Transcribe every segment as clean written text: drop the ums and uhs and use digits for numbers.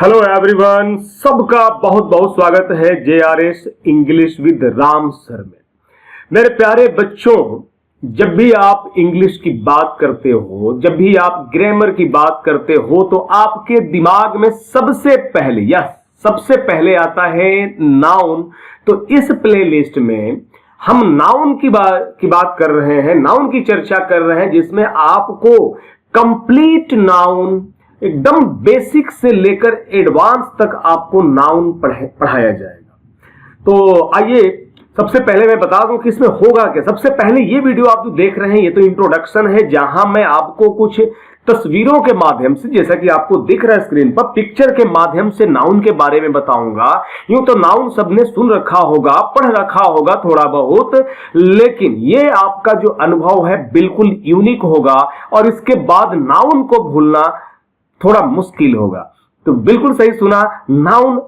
Hello everyone, सबका बहुत बहुत स्वागत है JRS English with Ram sir में। मेरे प्यारे बच्चों, जब भी आप इंग्लिश की बात करते हो, जब भी आप ग्रामर की बात करते हो, तो आपके दिमाग में सबसे पहले आता है नाउन। तो इस प्लेलिस्ट में हम नाउन की बात कर रहे हैं, नाउन की चर्चा कर रहे हैं, जिसमें आपको कंप्लीट नाउन एकदम बेसिक से लेकर एडवांस तक आपको नाउन पढ़ाया जाएगा। तो आइए सबसे पहले मैं बता दूं कि इसमें होगा क्या। सबसे पहले ये वीडियो आप जो देख रहे हैं, ये तो इंट्रोडक्शन है, जहां मैं आपको कुछ तस्वीरों के माध्यम से, जैसा कि आपको दिख रहा है स्क्रीन पर, पिक्चर के माध्यम से नाउन के बारे में बताऊंगा। यूं तो नाउन सबने सुन रखा होगा, पढ़ रखा होगा थोड़ा बहुत, लेकिन ये आपका जो अनुभव है बिल्कुल यूनिक होगा और इसके बाद नाउन को भूलना थोड़ा मुश्किल होगा। तो बिल्कुल सही सुना, नाउन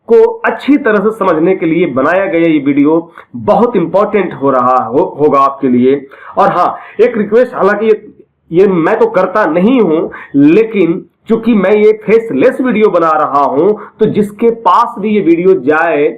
को अच्छी तरह से समझने के लिए बनाया गया ये वीडियो बहुत इंपॉर्टेंट होगा आपके लिए। और हाँ, एक रिक्वेस्ट, हालांकि ये मैं तो करता नहीं हूं, लेकिन चूंकि मैं ये फेसलेस वीडियो बना रहा हूं, तो जिसके पास भी ये वीडियो जाए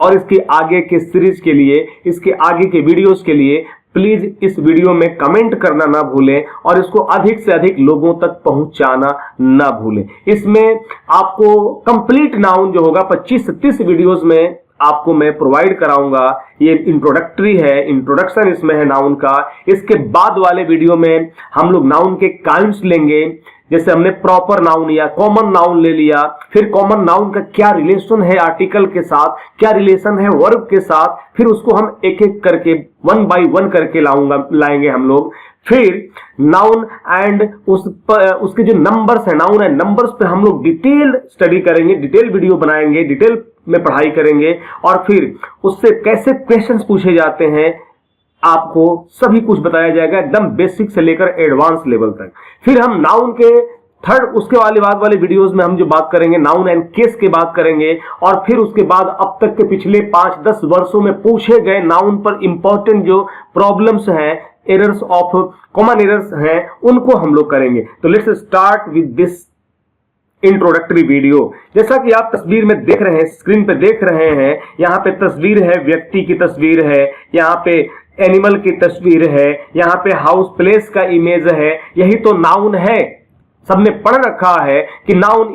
और इसके आगे के सीरीज के लिए, इसके आगे के वीडियोस के लिए प्लीज इस वीडियो में कमेंट करना ना भूलें और इसको अधिक से अधिक लोगों तक पहुंचाना ना भूलें। इसमें आपको कंप्लीट नाउन जो होगा 25 से 30 वीडियोस में आपको मैं प्रोवाइड कराऊंगा। ये इंट्रोडक्टरी है, इंट्रोडक्शन इसमें है नाउन का। इसके बाद वाले वीडियो में हम लोग नाउन के काइंड्स लेंगे, जैसे हमने प्रॉपर नाउन या कॉमन नाउन ले लिया, फिर कॉमन नाउन का क्या रिलेशन है आर्टिकल के साथ, क्या रिलेशन है वर्ब के साथ, फिर उसको हम एक एक करके 1 बाय 1 करके लाएंगे हम लोग। फिर नाउन एंड उसके जो नंबर्स है, नाउन एंड नंबर्स पे हम लोग डिटेल स्टडी करेंगे, डिटेल वीडियो बनाएंगे, डिटेल में पढ़ाई करेंगे और फिर उससे कैसे क्वेश्चंस पूछे जाते हैं आपको सभी कुछ बताया जाएगा, एकदम बेसिक से लेकर एडवांस लेवल तक। फिर हम नाउन के उसके बाद वाले वीडियोस में हम जो बात करेंगे, नाउन एंड केस की बात करेंगे। और फिर उसके बाद अब तक के पिछले 5-10 वर्षों में पूछे गए नाउन पर इंपॉर्टेंट जो प्रॉब्लम्स हैं, एरर्स ऑफ कॉमन एरर्स हैं, उनको हम लोग करेंगे। तो let's start with this introductory video. जैसा कि आप तस्वीर में देख रहे हैं, स्क्रीन पे देख रहे हैं, यहाँ पे तस्वीर है, व्यक्ति की तस्वीर है, यहाँ पे एनिमल की तस्वीर है, यहाँ पे हाउस प्लेस का इमेज है। यही तो नाउन है, सबने पढ़ रखा है कि noun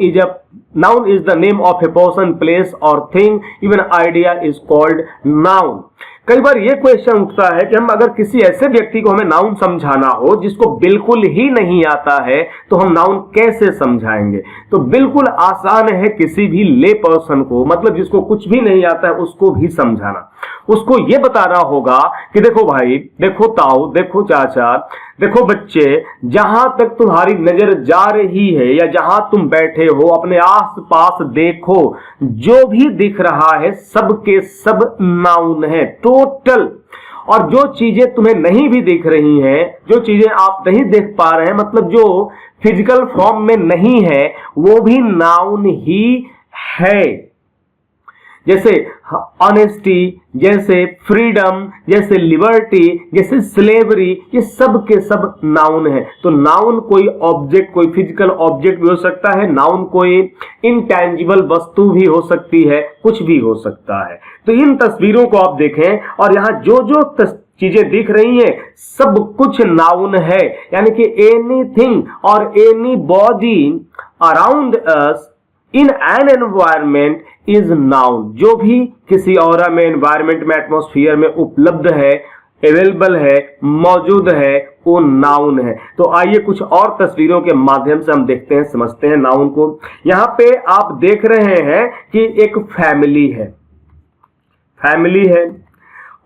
is the name of a person, place और thing, even idea is called noun. कई बार ये क्वेश्चन उठता है कि हम अगर किसी ऐसे व्यक्ति को हमें नाउन समझाना हो जिसको बिल्कुल ही नहीं आता है, तो हम नाउन कैसे समझाएंगे। तो बिल्कुल आसान है किसी भी ले पर्सन को, मतलब जिसको कुछ भी नहीं आता है, उसको भी समझाना। उसको ये बताना होगा कि देखो भाई, देखो ताऊ, देखो चाचा, देखो बच्चे, जहां तक तुम्हारी नजर जा रही है या जहां तुम बैठे हो, अपने आस पास देखो, जो भी दिख रहा है सब के सब नाउन है, टोटल। और जो चीजें तुम्हें नहीं भी दिख रही हैं, जो चीजें आप नहीं देख पा रहे हैं, मतलब जो फिजिकल फॉर्म में नहीं है, वो भी नाउन ही है। जैसे ऑनेस्टी, जैसे फ्रीडम, जैसे लिबर्टी, जैसे स्लेवरी, ये सब के सब नाउन है। तो नाउन कोई ऑब्जेक्ट, कोई फिजिकल ऑब्जेक्ट भी हो सकता है, नाउन कोई इनटैंजिबल वस्तु भी हो सकती है, कुछ भी हो सकता है। तो इन तस्वीरों को आप देखें और यहाँ जो जो चीजें दिख रही हैं, सब कुछ नाउन है। यानी कि एनीथिंग और any body around us in an environment is noun. जो भी किसी ऑरा में, एनवायरमेंट में, एटमॉस्फेयर में उपलब्ध है, अवेलेबल है, मौजूद है, वो नाउन है। तो आइए कुछ और तस्वीरों के माध्यम से हम देखते हैं, समझते हैं नाउन को। यहां पे आप देख रहे हैं कि एक फैमिली है,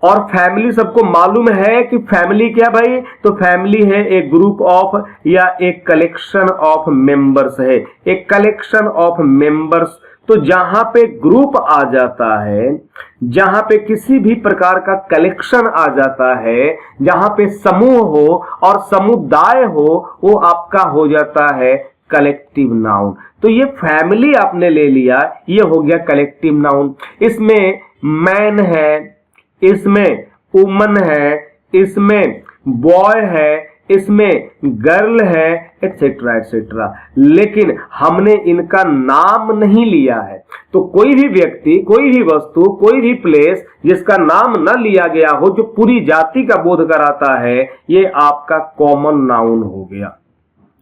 और फैमिली सबको मालूम है कि फैमिली क्या भाई, तो फैमिली है एक ग्रुप ऑफ या एक कलेक्शन ऑफ मेंबर्स है, एक कलेक्शन ऑफ मेंबर्स। तो जहां पे ग्रुप आ जाता है, जहां पे किसी भी प्रकार का कलेक्शन आ जाता है, जहां पे समूह हो और समुदाय हो, वो आपका हो जाता है कलेक्टिव नाउन। तो ये फैमिली आपने ले लिया, ये हो गया कलेक्टिव नाउन। इसमें मैन है, इसमें वुमन है, इसमें बॉय है, इसमें गर्ल है, एटसेट्रा एटसेट्रा, लेकिन हमने इनका नाम नहीं लिया है। तो कोई भी व्यक्ति, कोई भी वस्तु, कोई भी प्लेस जिसका नाम न लिया गया हो, जो पूरी जाति का बोध कराता है, ये आपका कॉमन नाउन हो गया।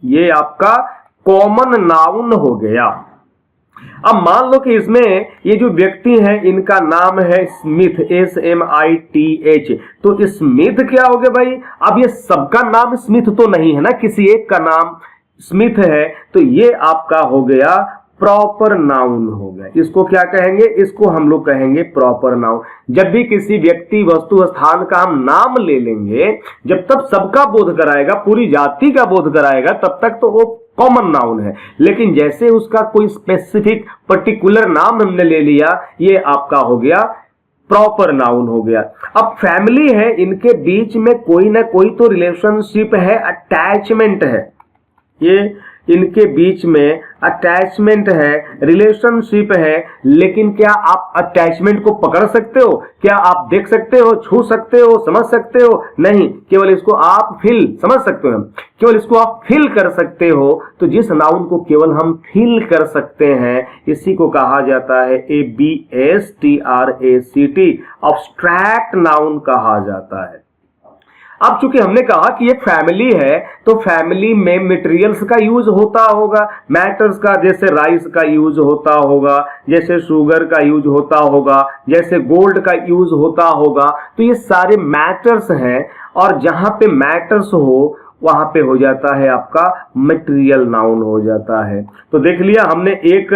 ये आपका कॉमन नाउन हो गया। अब मान लो कि इसमें ये जो व्यक्ति हैं इनका नाम है स्मिथ, SMITH, तो स्मिथ क्या हो गया भाई? अब ये सबका नाम स्मिथ तो नहीं है ना, किसी एक का नाम स्मिथ है, तो ये आपका हो गया प्रॉपर नाउन हो गया। इसको क्या कहेंगे? इसको हम लोग कहेंगे प्रॉपर नाउन। जब भी किसी व्यक्ति, वस्तु, स्थान का हम नाम ले लेंगे, जब तक सबका बोध कराएगा, पूरी जाति का बोध कराएगा, तब तक तो वो कॉमन नाउन है। लेकिन जैसे उसका कोई स्पेसिफिक पर्टिकुलर नाम हमने ले लिया, ये आपका हो गया प्रॉपर नाउन हो गया। अब फैमिली है, इनके बीच में कोई ना कोई तो रिलेशनशिप है, अटैचमेंट है, ये इनके बीच में अटैचमेंट है, रिलेशनशिप है। लेकिन क्या आप अटैचमेंट को पकड़ सकते हो? क्या आप देख सकते हो, छू सकते हो, समझ सकते हो? नहीं, केवल इसको आप फील, समझ सकते हो, केवल इसको आप फील कर सकते हो। तो जिस नाउन को केवल हम फील कर सकते हैं, इसी को कहा जाता है ABSTRACT, अब्स्ट्रैक्ट नाउन कहा जाता है। अब चूंकि हमने कहा कि ये फैमिली है, तो फैमिली में मटेरियल्स का यूज होता होगा, मैटर्स का, जैसे राइस का यूज होता होगा, जैसे शुगर का यूज होता होगा, जैसे गोल्ड का यूज होता होगा। तो ये सारे मैटर्स हैं, और जहां पे मैटर्स हो वहां पे हो जाता है आपका मटेरियल नाउन हो जाता है। तो देख लिया हमने, एक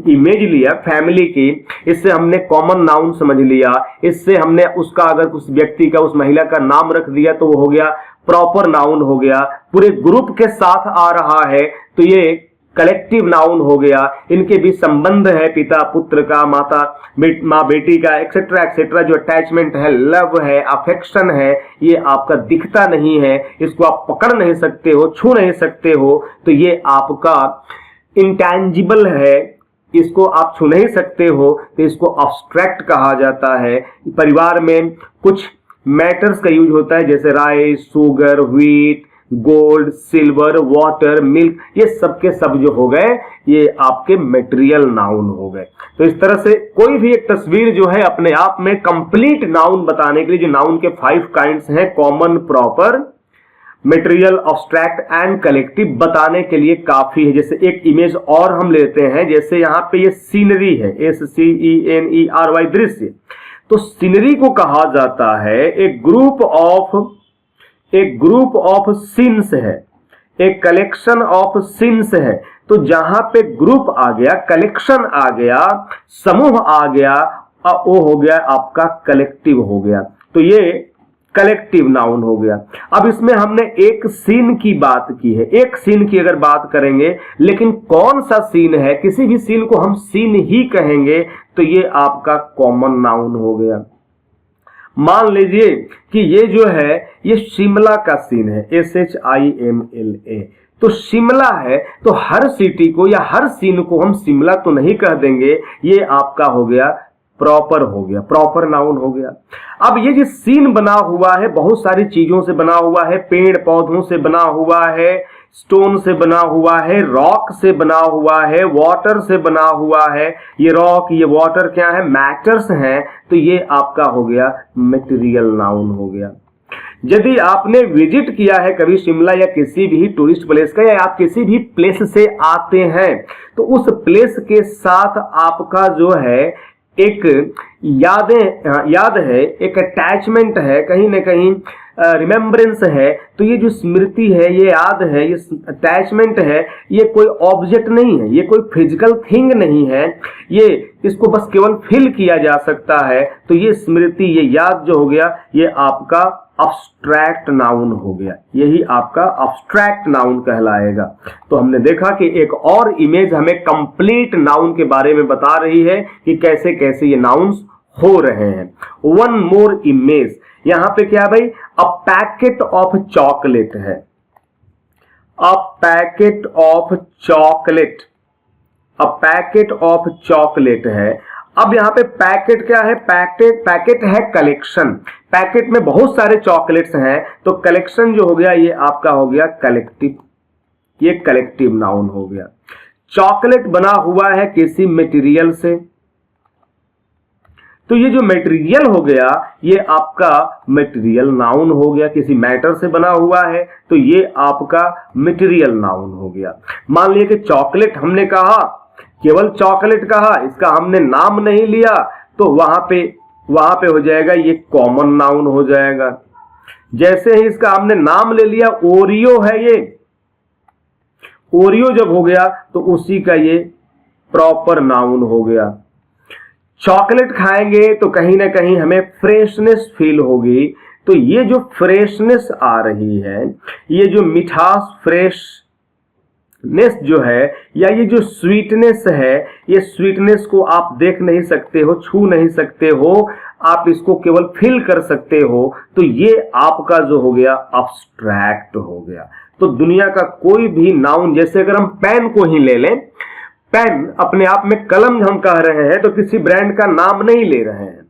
इमेज लिया फैमिली की, इससे हमने कॉमन नाउन समझ लिया। इससे हमने उसका, अगर उस व्यक्ति का, उस महिला का नाम रख दिया तो वो हो गया प्रॉपर नाउन हो गया। पूरे ग्रुप के साथ आ रहा है तो ये कलेक्टिव नाउन हो गया। इनके बीच संबंध है, पिता पुत्र का, माँ बेटी का, एक्सेट्रा एक्सेट्रा, जो अटैचमेंट है, लव है, अफेक्शन है, ये आपका दिखता नहीं है, इसको आप पकड़ नहीं सकते हो, छू नहीं सकते हो, तो ये आपका इंटैंजिबल है, इसको आप छू नहीं सकते हो, तो इसको अब्स्ट्रैक्ट कहा जाता है। परिवार में कुछ मैटर्स का यूज होता है, जैसे rice, sugar, wheat, gold, silver, water, milk, ये सब के सब जो हो गए, ये आपके मटेरियल नाउन हो गए। तो इस तरह से कोई भी एक तस्वीर जो है अपने आप में कंप्लीट नाउन बताने के लिए, जो नाउन के 5 काइंड्स हैं, common, proper, material, abstract and collective, बताने के लिए काफी है। जैसे एक इमेज और हम लेते हैं, जैसे यहाँ पे ये सीनरी है, SCENERY, दृश्य। तो सीनरी को कहा जाता है एक ग्रुप ऑफ सीन्स है, एक कलेक्शन ऑफ सीन्स है। तो जहां पे ग्रुप आ गया, कलेक्शन आ गया, समूह आ गया, वो हो गया आपका कलेक्टिव हो गया। तो ये कलेक्टिव नाउन हो गया। अब इसमें हमने एक सीन की बात की है, एक सीन की अगर बात करेंगे, लेकिन कौन सा सीन है? किसी भी सीन को हम सीन ही कहेंगे, तो ये आपका कॉमन नाउन हो गया। मान लीजिए कि ये जो है, ये शिमला का सीन है, SHIMLA। तो शिमला है, तो हर सिटी को या हर सीन को हम शिमला तो नहीं कह देंगे, ये आपका हो गया प्रॉपर हो गया, प्रॉपर नाउन हो गया। अब ये जो सीन बना हुआ है, बहुत सारी चीजों से बना हुआ है, पेड़ पौधों से बना हुआ है, स्टोन से बना हुआ है, रॉक से बना हुआ है, वाटर से बना हुआ है। ये रॉक, ये वाटर क्या है? मैटर्स हैं। तो ये आपका हो गया मटेरियल नाउन हो गया। यदि आपने विजिट किया है कभी शिमला या किसी भी टूरिस्ट प्लेस का, या आप किसी भी प्लेस से आते हैं, तो उस प्लेस के साथ आपका जो है एक याद है, एक अटैचमेंट है, कहीं ना कहीं रिमेम्बरेंस है। तो ये जो स्मृति है, ये याद है, ये अटैचमेंट है, ये कोई ऑब्जेक्ट नहीं है, ये कोई फिजिकल थिंग नहीं है, ये इसको बस केवल फील किया जा सकता है। तो ये स्मृति, ये याद जो हो गया, ये आपका अब्स्ट्रैक्ट नाउन हो गया। यही आपका अब्स्ट्रैक्ट नाउन कहलाएगा। तो हमने देखा कि एक और इमेज हमें कंप्लीट नाउन के बारे में बता रही है कि कैसे कैसे ये नाउन्स हो रहे हैं। वन मोर इमेज, यहां पे क्या है भाई? अ पैकेट ऑफ चॉकलेट है, a packet of chocolate, a packet of chocolate है। अब यहाँ पे पैकेट क्या है? पैकेट है कलेक्शन। पैकेट में बहुत सारे चॉकलेट्स हैं, तो कलेक्शन जो हो गया ये आपका हो गया कलेक्टिव, ये कलेक्टिव नाउन हो गया। चॉकलेट बना हुआ है किसी मटेरियल से, तो ये जो मटेरियल हो गया ये आपका मटेरियल नाउन हो गया। किसी मैटर से बना हुआ है तो ये आपका मटेरियल नाउन हो गया। मान लिया कि चॉकलेट हमने कहा, केवल चॉकलेट कहा, इसका हमने नाम नहीं लिया, तो वहां पे हो जाएगा ये कॉमन नाउन हो जाएगा। जैसे ही इसका हमने नाम ले लिया, ओरियो है ये, ओरियो जब हो गया तो उसी का ये प्रॉपर नाउन हो गया। चॉकलेट खाएंगे तो कहीं ना कहीं हमें फ्रेशनेस फील होगी, तो ये जो फ्रेशनेस आ रही है, ये जो मिठास, फ्रेशनेस जो है, या ये जो स्वीटनेस है, ये स्वीटनेस को आप देख नहीं सकते हो, छू नहीं सकते हो, आप इसको केवल फील कर सकते हो, तो ये आपका जो हो गया अब्स्ट्रैक्ट हो गया। तो दुनिया का कोई भी नाउन, जैसे अगर हम पेन को ही ले लें, पेन अपने आप में कलम हम कह रहे हैं तो किसी ब्रांड का नाम नहीं ले रहे हैं,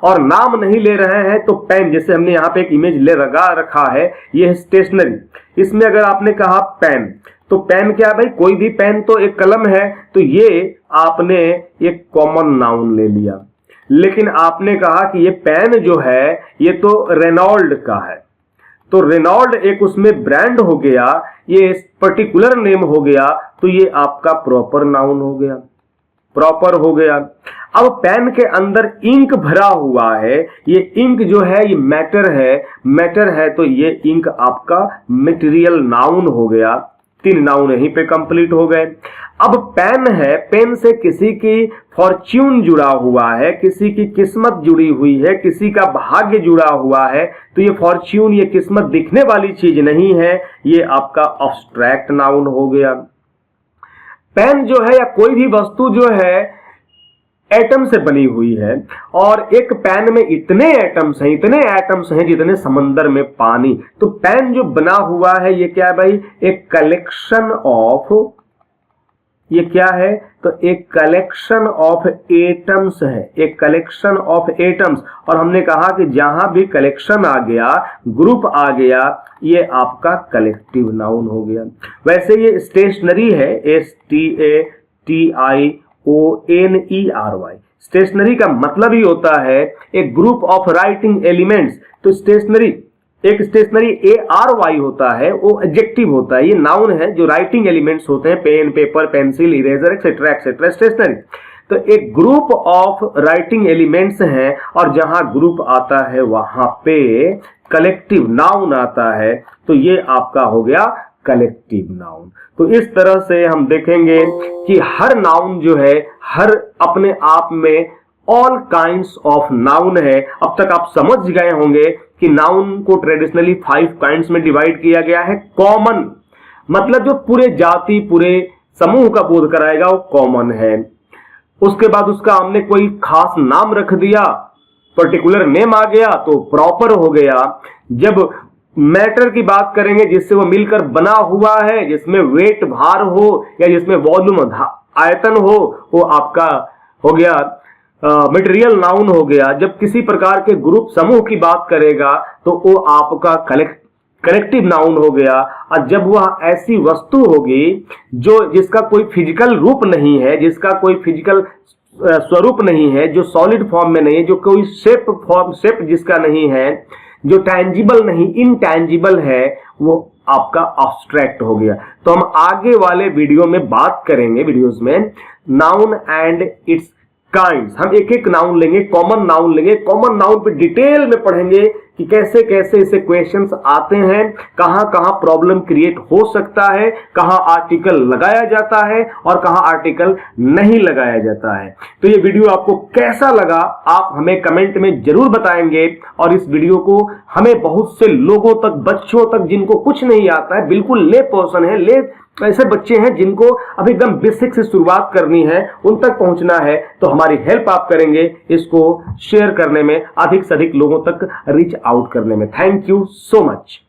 और नाम नहीं ले रहे हैं तो पेन, जैसे हमने यहाँ पे एक इमेज लगा रखा है, ये है स्टेशनरी, इसमें अगर आपने कहा पेन, तो पेन क्या है भाई? कोई भी पेन तो एक कलम है, तो ये आपने एक कॉमन नाउन ले लिया। लेकिन आपने कहा कि ये पेन जो है ये तो रेनॉल्ड का है, तो रेनॉल्ड एक उसमें ब्रांड हो गया, ये पर्टिकुलर नेम हो गया, तो ये आपका प्रॉपर नाउन हो गया, प्रॉपर हो गया। अब पेन के अंदर इंक भरा हुआ है, ये इंक जो है ये मैटर है, तो ये इंक आपका मटेरियल नाउन हो गया। 3 नाउन यहीं पे कंप्लीट हो गए। अब पेन है, पेन से किसी की फॉर्च्यून जुड़ा हुआ है, किसी की किस्मत जुड़ी हुई है, किसी का भाग्य जुड़ा हुआ है, तो ये फॉर्च्यून, ये किस्मत दिखने वाली चीज नहीं है, ये आपका अब्स्ट्रैक्ट नाउन हो गया। पेन जो है या कोई भी वस्तु जो है एटम से बनी हुई है, और एक पेन में इतने एटम्स हैं जितने समंदर में पानी। तो पेन जो बना हुआ है ये क्या है भाई? एक कलेक्शन ऑफ, ये क्या है? तो एक कलेक्शन ऑफ एटम्स है, एक कलेक्शन ऑफ एटम्स। और हमने कहा कि जहां भी कलेक्शन आ गया, ग्रुप आ गया, ये आपका कलेक्टिव नाउन हो गया। वैसे ये स्टेशनरी है, STATIONERY। स्टेशनरी का मतलब ही होता है एक ग्रुप ऑफ राइटिंग एलिमेंट्स। तो स्टेशनरी, एक स्टेशनरी ARY होता है, वो एडजेक्टिव होता है, ये नाउन है जो राइटिंग एलिमेंट्स होते हैं, pen, paper, pencil, eraser etcetera etcetera, stationery. तो एक ग्रुप ऑफ राइटिंग एलिमेंट्स हैं, और जहां ग्रुप आता है वहां पे कलेक्टिव नाउन आता है, तो ये आपका हो गया कलेक्टिव नाउन। तो इस तरह से हम देखेंगे कि हर नाउन जो है, हर अपने आप में ऑल काइंड्स ऑफ नाउन है। अब तक आप समझ गए होंगे कि नाउन को ट्रेडिशनली 5 काइंड्स में डिवाइड किया गया है। कॉमन मतलब जो पूरे जाति, पूरे समूह का बोध कराएगा, वो कॉमन है। उसके बाद उसका हमने कोई खास नाम रख दिया, पर्टिकुलर नेम आ गया, तो प्रॉपर हो गया। जब मैटर की बात करेंगे जिससे वो मिलकर बना हुआ है, जिसमें वेट, भार हो, या जिसमें वॉल्यूम, आयतन हो, वो आपका हो गया मटेरियल नाउन हो गया। जब किसी प्रकार के ग्रुप, समूह की बात करेगा तो वो आपका कलेक्टिव नाउन हो गया। और जब वह ऐसी वस्तु होगी जो जिसका कोई फिजिकल रूप नहीं है, जिसका कोई फिजिकल स्वरूप नहीं है, जो सॉलिड फॉर्म में नहीं है, जो कोई शेप जिसका नहीं है, जो टैंजिबल नहीं, इनटैंजिबल है, वो आपका अब्स्ट्रैक्ट हो गया। तो हम आगे वाले वीडियो में बात करेंगे, वीडियोस में, नाउन एंड इट्स काइंड्स। हम एक एक नाउन लेंगे, कॉमन नाउन लेंगे, कॉमन नाउन पे डिटेल में पढ़ेंगे कि कैसे कैसे इसे क्वेश्चंस आते हैं, कहां कहां प्रॉब्लम क्रिएट हो सकता है, कहां आर्टिकल लगाया जाता है और कहां आर्टिकल नहीं लगाया जाता है। तो ये वीडियो आपको कैसा लगा आप हमें कमेंट में जरूर बताएंगे, और इस वीडियो को हमें बहुत से लोगों तक, बच्चों तक जिनको कुछ नहीं आता है, बिल्कुल ले पर्सन है, ऐसे बच्चे हैं जिनको अभी एकदम बेसिक से शुरुआत करनी है, उन तक पहुंचना है, तो हमारी हेल्प आप करेंगे इसको शेयर करने में, अधिक से अधिक लोगों तक रीच आउट करने में। Thank you so much.